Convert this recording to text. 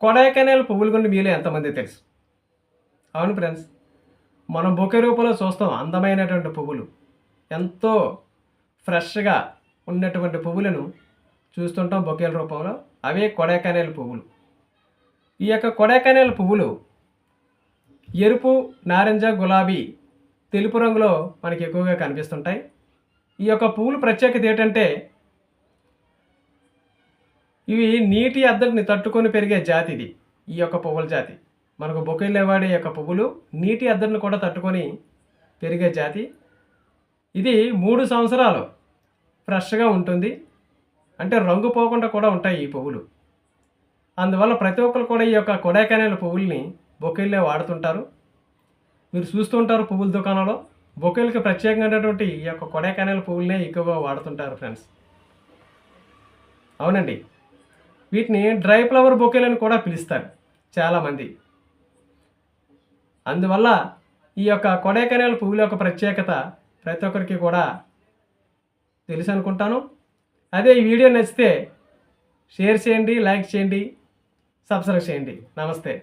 కొడైకెనాల్ పువ్వుల గురించి మీలో ఎంతమంది తెలుసు? అవును ఫ్రెండ్స్. మనం బొకే రూపంలో చూస్తాం అందమైనటువంటి పువ్వులు. ఎంతో ఫ్రెష్‌గా ఉన్నటువంటి పువ్వులను చూస్తుంటాం బొకేల రూపంలో. అవే కొడైకెనాల్ పువ్వులు. ఈ యొక్క కొడైకెనాల్ పువ్వులు ఎరుపు, నారింజ, గులాబీ, తెలుపు రంగులో మనకి ఎక్కువగా కనిపిస్తుంటాయి. ఈ యొక్క పువ్వుల ప్రత్యేకత ఏంటంటే ఇవి నీటి ఎద్దడిని తట్టుకొని పెరిగే జాతి ఇది. ఈ యొక్క పువ్వుల జాతి. మనకు బొకేల్లో వాడే యొక్క పువ్వులు నీటి ఎద్దడిని కూడా తట్టుకొని పెరిగే జాతి. ఇది 3 సంవత్సరాలు ఫ్రెష్‌గా ఉంటుంది. అంటే రంగు పోకుండా కూడా ఉంటాయి ఈ పువ్వులు. అందువల్ల ప్రతి ఒక్కరు కూడా ఈ యొక్క కొడైకెనాల్ పువ్వుల్ని బొకేల్లో వాడుతుంటారు. మీరు చూస్తూ ఉంటారు పువ్వుల దుకాణంలో. బొకేలకి ప్రత్యేకమైనటువంటి ఈ యొక్క కొడైకెనాల్ పువ్వులనే ఎక్కువగా వాడుతుంటారు ఫ్రెండ్స్. అవునండి. వీటిని డ్రై ఫ్లవర్ బొకేలని కూడా పిలుస్తారు చాలామంది. అందువల్ల ఈ యొక్క కొడైకెనాల్ పువ్వుల యొక్క ప్రత్యేకత ప్రతి ఒక్కరికి కూడా తెలుసు అనుకుంటాను. అదే ఈ వీడియో నచ్చితే షేర్ చేయండి, లైక్ చేయండి, సబ్స్క్రైబ్ చేయండి. నమస్తే.